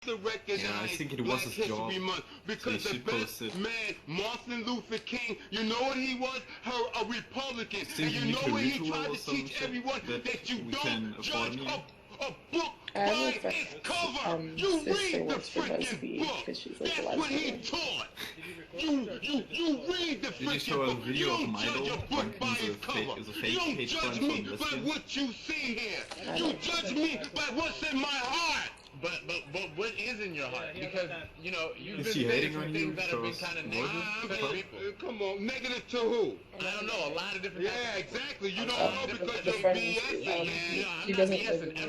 to recognize I think it Black was his job. History Month because So the best man, Martin Luther King, you know what he was? A Republican. And you know what he tried to teach everyone? That you don't judge a book by its cover. You read the freaking book. That's what he taught. You read the freaking book. You don't judge a book by its cover. You don't judge me by what you see here. You judge me by what's in my heart. But what is in your heart? Because, you know, you've been saying some things that have been kind of negative to people. Come on, negative to who? I don't know, a lot of different Yeah, exactly. You don't know because you're BSing. I'm not BSing. Who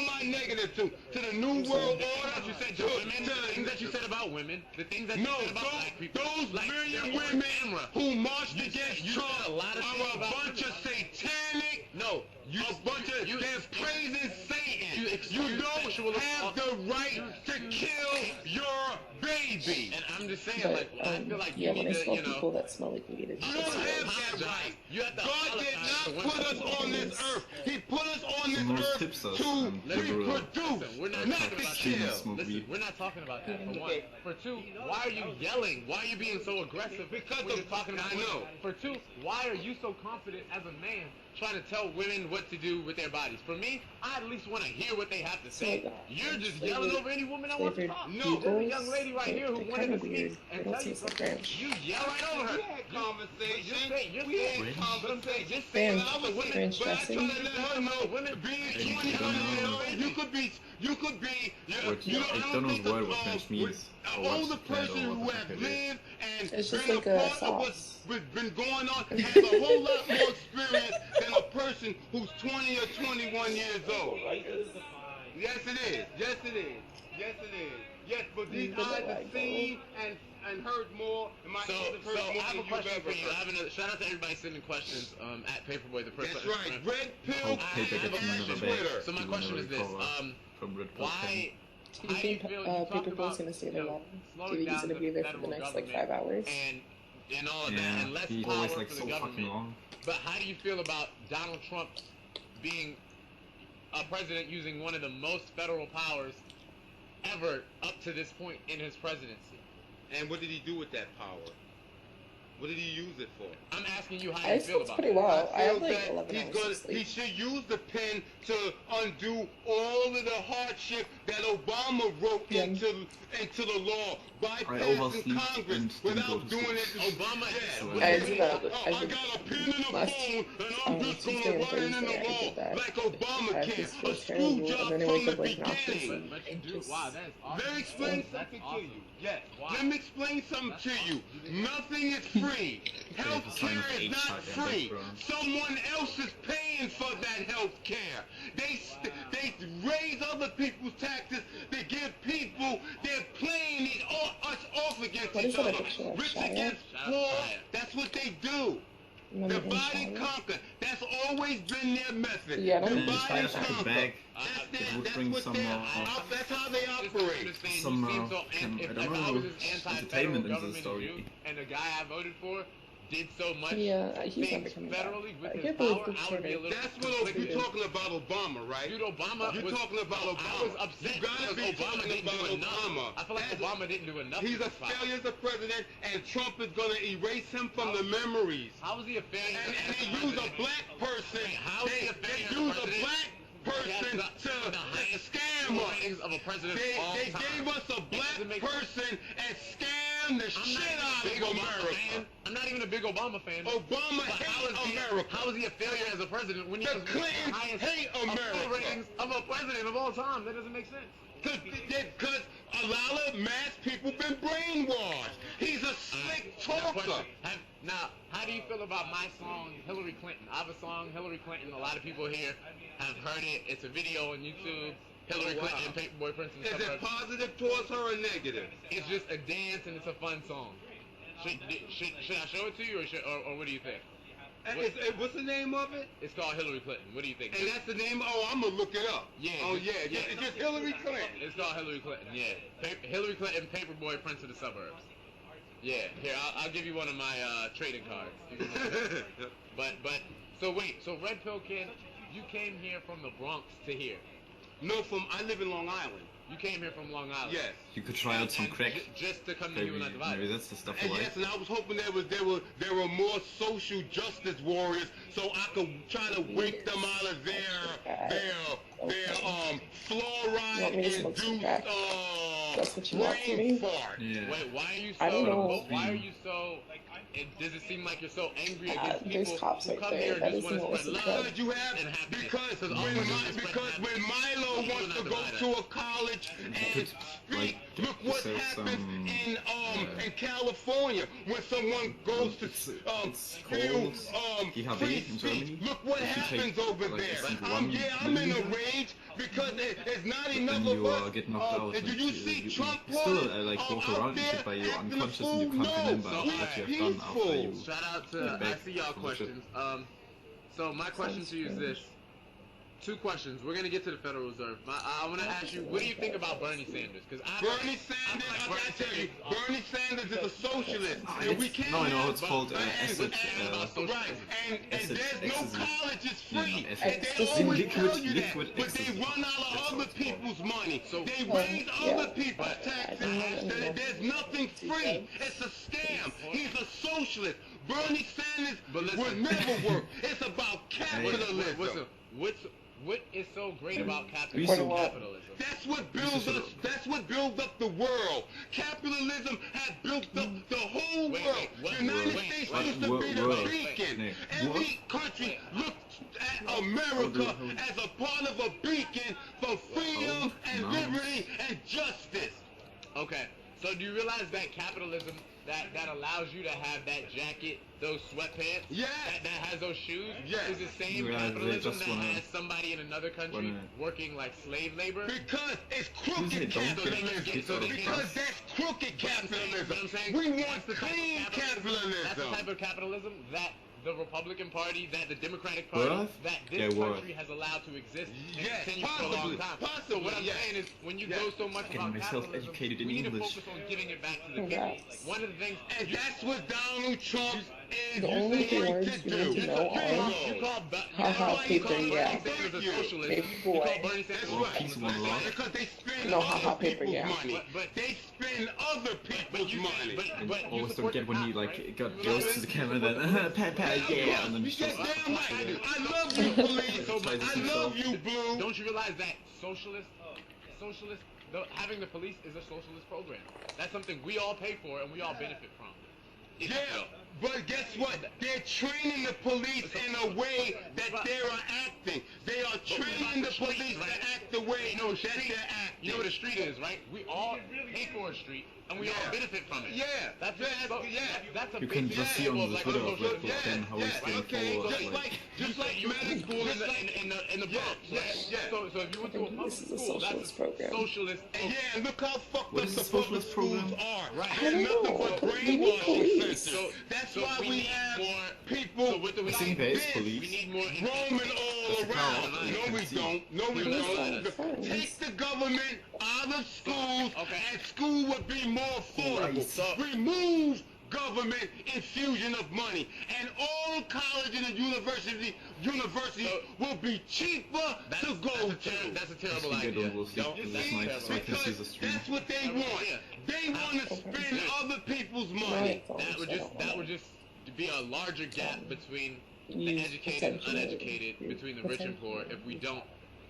am I negative to? To the New World Order? You said to women, the things that you said about women, the things that you said about black people. Those million women who marched against Trump are a bunch of satanic. No. A bunch of, they're praising Satan. You don't have the right to kill your baby. And I'm just saying, like, I feel like you need to, you know, people that smell like weed. You don't have that right. God did not put us on this earth. He put us on this earth to reproduce, not to kill. Listen, we're not talking about that, for one. For two, why are you yelling? Why are you being so aggressive? Because you're talking about women. For two, why are you so confident as a man trying to tell women what to do with their bodies? For me, I at least want to hear what they have to say. You're just yelling over any woman that wants to talk. No, there's a young lady right here who wanted to speak and tell you something. You yell right over her. We had conversation. We had conversation. Just saying other women, but I try to let her know women being 20 you could be, you know, I don't think an older person who has lived and been a part of what's been going on has a whole lot more experience than a person who's 20 or 21 years old. Yes, it is. Yes, it is. Yes, it is. Yes, but these eyes have seen and heard more. So I have a question for you. Shout out to everybody sending questions at Paperboy, the first. That's right. Red Pill on Twitter. So my question is this: why? Do you think Paperboy's going to stay there long? Do you think he's going to be there for the next like 5 hours? And all of that, and less power for the government. But how do you feel about Donald Trump being a president using one of the most federal powers ever up to this point in his presidency? And what did he do with that power? What did he use it for? I'm asking you how you feel about pretty it. well. I feel that he should use the pen to undo all of the hardship that Obama wrote into the law by passing Congress without doing it. Obama, I got a pen and a phone, and I'm just going to write it in the law like Obama can. A screw job from the beginning. Wow, that's awesome. Let me explain something to you. Yes. Let me explain something to you. Nothing is free. Healthcare is not free. Someone else is paying for that healthcare. They raise other people's taxes. They give people. They're playing us off against each other. Rich against poor. That's what they do. Divide and conquer. That's always been their method. Divide and conquer. That's how they operate. If I was as anti-federal government as you, and the guy I voted for did so much things federally with his power, I would be a little... That's what you're talking about Obama, right? Dude, Obama You're talking about Obama. I was upset because Obama didn't do enough. I feel like Obama didn't do enough. He's a failure as a president, and Trump is going to erase him from the memories. How is he a failure? And they use a black person. They use a black person to scam us. Of a president they gave us a black person and scammed the shit out of America. I'm not even a big Obama fan. Obama hates America. How is he a failure as a president when he the Clintons hate America? Ratings of a president of all time? That doesn't make sense. Because a lot of mass people been brainwashed. He's a slick talker. Now, how do you feel about my song, Hillary Clinton? I have a song, Hillary Clinton. A lot of people here have heard it. It's a video on YouTube. Hillary Clinton and Paperboy Prince and Is it positive towards her or negative? It's just a dance and it's a fun song. Should I show it to you or what do you think? What's the name of it? It's called Hillary Clinton. What do you think? And that's the name? Oh, I'm going to look it up. Yeah. It's just Hillary Clinton. It's called Hillary Clinton, yeah. Hillary Clinton, Paperboy, Prince of the Suburbs. Yeah, here, I'll give you one of my trading cards. So RedpillKen, you came here from the Bronx to here. No, I live in Long Island. You came here from Long Island. Yes. You could try out some crack. Just to come to you and not divide. Maybe that's the stuff And you like. yes, and I was hoping there were more social justice warriors, so I could try to wake them out of their fluoride-induced That's what you want from me? brain fart. Yeah. Wait, why are you so? I don't know. Why are you so? Does it seem like you're so angry against There's people cops who right come there. here and That just isn't want what to was spread love Because you have, and happiness? because when Milo wants to go to a college and speak, look what happens in California when someone goes to feel free speech. Look what happens over there. I'm in a rage because there's not enough of us. Get knocked out. Did you see Trump still like walk around and sit by you unconscious and you can't remember what you have done after you. Shout out to I see y'all questions. So my question to you is this. 2 questions. We're gonna get to the Federal Reserve. I want to ask you, what do you think about Bernie Sanders? Because Bernie Sanders, I gotta tell you, Bernie Sanders is a socialist, and we can't. No, I know it's called asset. Right, and there's no college is free. No, And they always tell you that, but they run out of other people's money. They raise other people's taxes. There's nothing free. It's a scam. He's a socialist. Bernie Sanders will never work. It's about capitalism. What is so great about capitalism? That's what builds us. That's what builds up the world. Capitalism has built up the whole world. The United States used to be the beacon. Every country looked at America as a part of a beacon for freedom and liberty and justice. Okay, so do you realize that capitalism that allows you to have that jacket, those sweatpants, that has those shoes, is the same capitalism that has somebody in another country working like slave labor? Because it's crooked capitalism. Because that's crooked capitalism. We want clean capitalism. That's the type of capitalism that the Republican Party, that the Democratic Party, that this country has allowed to exist and continue for a long time. So what I'm saying is, when you go so much about capitalism, we need to focus on giving it back to the people. One of the things, and that's what Donald Trump is the only 3 words you need to know are haha paper, yeah. Paperboy. Because they spend haha paper, yeah. money. But they spend other people's money. But always don't get when he like goes to the camera and then yeah, and then just damn right. I love you, police. I love you, Blue. Don't you realize that having the police is a socialist program? That's something we all pay for and we all benefit from. Yeah, but guess what? They're training the police in a way that they are acting. They are training the police to act the way that they're acting. You know what a street is, right? We all pay for a street, and we all benefit from it. Yeah, that's a you can just see on the Twitter of RedpillKen how he's getting followers. Just like medical school in the Bronx. So if you went to a public school, that's a socialist. And look how fucked up the public schools are. I don't know. We need police. So that's why we have more people I think there is police. We need more roaming all around. No, we don't. No, we don't. Take the government out of schools, and school would be more affordable. Remove government infusion of money, and all colleges and universities will be cheaper to go to. That's a terrible idea. That's what they want. They want to spend other people's money. That would just be a larger gap between the educated and uneducated, between the rich and poor, if we don't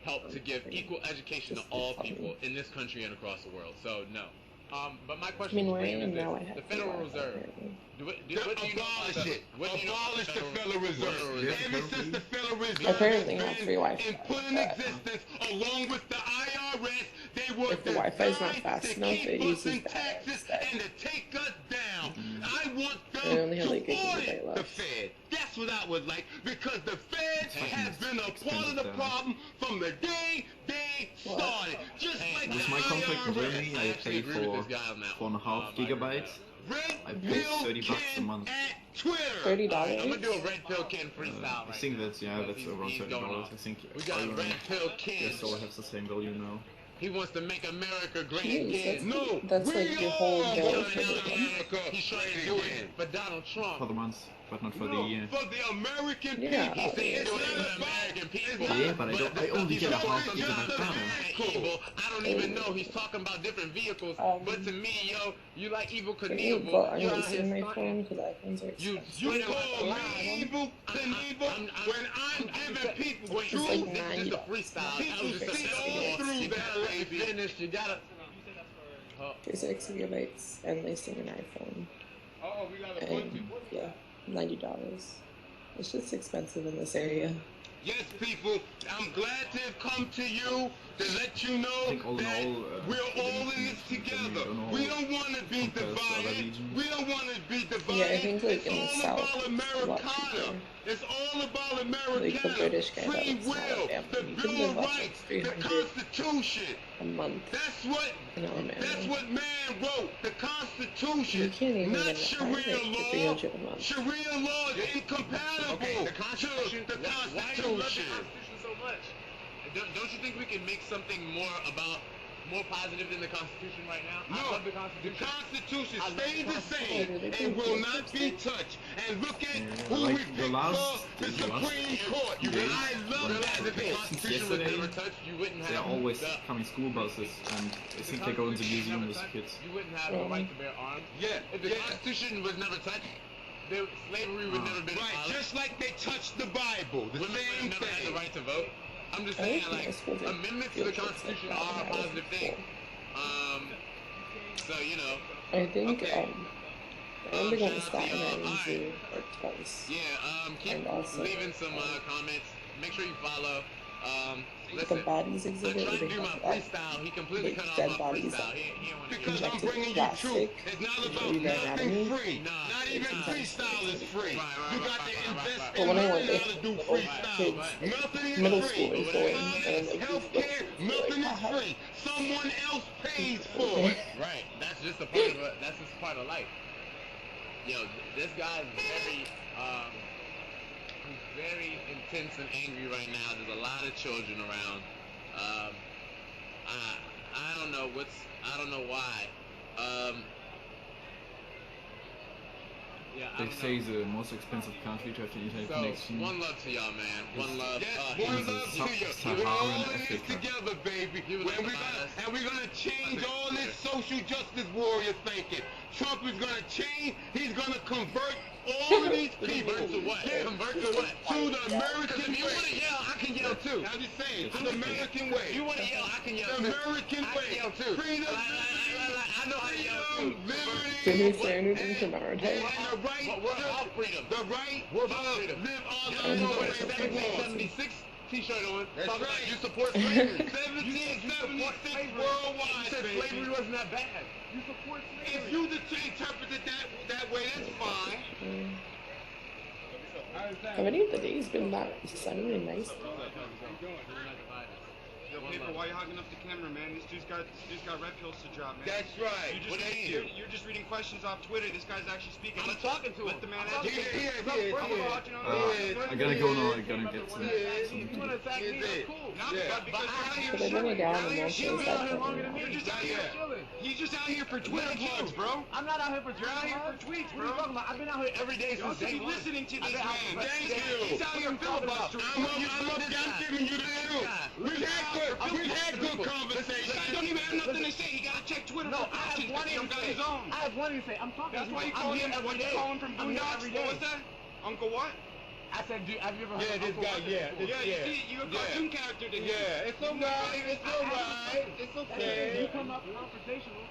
help to give equal education to all people in this country and across the world. So no. But my question for you is this: the Federal Reserve. Abolish it. Abolish the Federal Reserve. Ever since the Federal Reserve apparently not free Wi-Fi. and put in existence, along with the IRS, they were if the Wi-Fi is not fast enough, it uses taxes and to take us down. I want they them only have like to audit the Fed. That's what I would like, because the Fed has been a part of the problem from the day they started. Just like with my contract in Germany, I pay for 4.5 gigabytes. I pay $30 a month. $30? I'm gonna do a RedpillKen freestyle. I think that's around $30. I think we got RedpillKen. They still have the same value now. He wants to make America great again. That's like your whole goal for America. He's trying to do it for Donald Trump. For the months. but not for the for the American people. Yeah, He's saying It's for not the about American people. Yeah, but I only get a half just because of my about father. Evil. I don't even know. He's talking about different vehicles. But to me, yo, you like Evil Can you Knievel. go on You out this here in my stunting. phone? Because iPhones are You You expensive. call me Evil Knievel when I'm giving people Wait, truth. like this is just a $90. freestyle. People That was just a see all metaphor. through You that, gotta let me baby. finish. You gotta. For 6 gigabytes and leasing an iPhone. Oh, we got a And yeah, $90. It's just expensive in this area. Yes, people, I'm glad to have come to you to let you know think all in that all, we're all in this together. We don't want to be divided. We don't want to be divided. Yeah, I think like it's in the all South, about it's a lot Americana. cheaper. It's all about Like the Americana. British guy that Free was not a will, family. the You can Bill live of off like Rights, the 300 Constitution. a month That's what in Illinois. That's what man wrote, the Constitution, You can't even not get a Sharia private for law. 300 a month. Sharia law is incompatible Okay, the Constitution. to the Why do you love the Constitution. Constitution so much? Don't you think we can make something more positive than the Constitution right now? I No, love the the Constitution. Constitution I love stays the the same Constitution. and will not be touched. And look at who like we the picked last- for the the last Supreme Court. few days, I love when that If the debate. Constitution was never touched, you wouldn't have There are always the, coming school buses, and it seems they go into the museum with kids. You wouldn't have the right to bear arms. Yeah, If the yeah. Constitution was never touched, slavery would never been Right, abolished. just like they touched the Bible, the Women would same have never had the thing. right to vote. I'm just I saying, think like, most schools are amendments to the field trips Constitution like that are a when I was positive in thing. school. So, you know, I think Okay. I only shout went to out to Staten y'all. Island Alright. Zoo like twice. yeah, keep And also, leaving some comments. Make sure you follow. The Listen, bodies I exhibit tried where to they do my have freestyle. He completely like cut dead off my bodies freestyle. He didn't want to hear Because it. I'm injected bringing you plastic truth. It's not into about your nothing anatomy. free. Nah, Not even nah. freestyle is free. Right, You got to right, invest right. But in when I learning went how to do there, freestyle. kids, Nothing is middle free. schoolers going, and College, like healthcare, nothing is free. Someone else pays for it. Right. That's just a part of that's just part of life. Yo, this guy is he's very intense and angry right now. There's a lot of children around. I don't know why. Yeah, I They don't say know. the most expensive country to have the internet So, connection. one love to y'all, man. One love. Yes, He one was love a- to you. Sub-Saharan We're all in this Africa. together, baby. He was And we're like gonna change all this social justice warrior thinking. Trump is gonna change. He's gonna convert all of these people. Convert to what? Yeah, Convert to what? To the American If you want to way. yell, I can yell too. I'm just saying, to the American way. If you want to yell, I can yell The too. American I way. can yell too. Freedom, I know how to yell too. Jimmy liberty, Sanders and Tomorrow and Day. the right, We're about freedom. the right We're to about freedom. live our You lives know the what way a we want. 1776 t-shirt on. That's Talking about right. you support slavery. 1776 worldwide, You said baby. slavery wasn't that bad. You support slavery. If you interpret it that way, that's fine. Have any of the days been that sunny and nice? Yo, Paper, why you hogging up the camera, man? This dude's got red pills to drop, man. That's right. You just What do you mean? you're just reading questions off Twitter. This guy's actually speaking. I'm talking to him. Let the man I'm educate. talking to him. He is. I gotta go now. I gotta get some. If you want to attack me, that's cool. Not Yeah. because you're out here But they're going down You're out and here most chilling. of You're out here longer than me. You're just out here. Yeah. He's just out here for Twitter plugs, bro. I'm not out here for You're out here for tweets, What are you bro. talking about? I've been out here every day Y'all since should day be one. listening to I've this been out man. here Thank every you. day. He's out here filibustering. I'm giving you the truth. We've had good conversations. This guy don't even have nothing to say. He gotta check Twitter No, for I have questions. plenty He to got say. his own. I have plenty to say. I'm talking. That's why you I'm call here him. every What you day. call him from I'm here Boondocks? every What day. was that? Uncle what? I said, dude, have you ever heard Yeah, of this Uncle guy, Ruckus yeah. before? Yeah, you see, you're a cartoon character to him. Yeah, it's alright. It's alright. It's You okay. come up confrontational.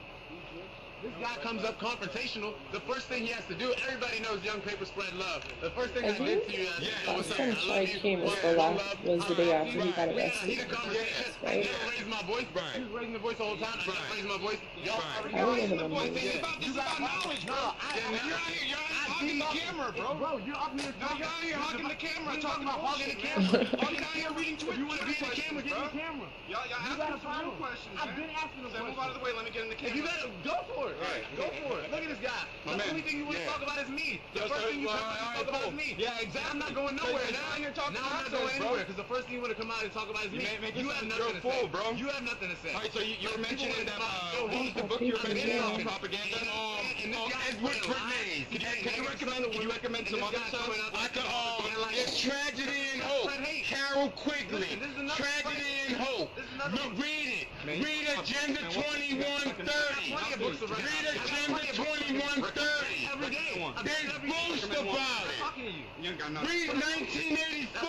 This guy comes up confrontational. The first thing he has to do, everybody knows Young Paper spread love. The first thing I I did think to you, I said, Yeah. what's last up? time I Chai love you. came was Yeah, the one last love. was the day Alright, after he got we had a arrested. heated conversation. I Right? never raised my voice. Right. He was raising the voice the whole time. I never raised my voice. Y'all Right. already I know. don't The know boy the thing movie. about this is about knowledge, bro. No, You're out here hogging the camera, bro. Bro, you're up here. No, you're out here hogging the camera, You're talking about hogging bullshit, the man. camera. You're out here reading Twitter. If you want to be in the questions, camera, get in the bro. camera. Y'all You asking gotta some real follow. questions, I've man. been asking them Say, move out of the way. Let me get in the If you camera. gotta go for it. Right. Go for it. Look at this guy. My the only thing you want to talk about is me. The first thing you talk about is me. Yeah, exactly. I'm not going nowhere now. Now I'm not going anywhere because the first thing you want to come out and talk about is me. You have nothing to say, bro. You have nothing to say. Alright, so you're mentioning that who's the book you're mentioning on propaganda? Edward Bernays. Can you recommend some other stuff? I could it's Tragedy and Hope. Carol Quigley. Tragedy and Hope. Read it. Read Agenda 2130. Read Agenda 2130. There's boost about it. Read 1984.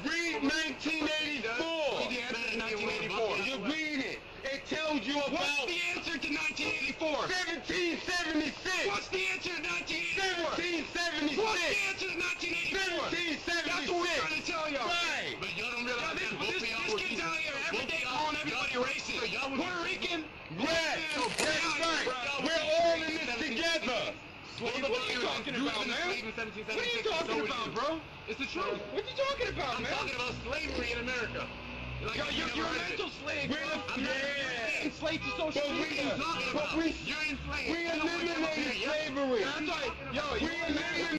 Read 1984. You read it. It tells you about... What's the answer to 1984? 1776. What's the answer to 1984? 1776. What's the answer to 1984? 1776. That's what we're trying to tell y'all. Right. But y'all don't realize this kid's out here every day calling everybody racist. Puerto Rican. Yes, that's right. We're all in this together. What are you talking about, man? What are you talking about, bro? It's the truth. What are you talking about, man? I'm talking about slavery in America. Like, you're a mental slave, bro. I'm not enslaved to social media. But we You're enslaved. eliminated slavery. We eliminated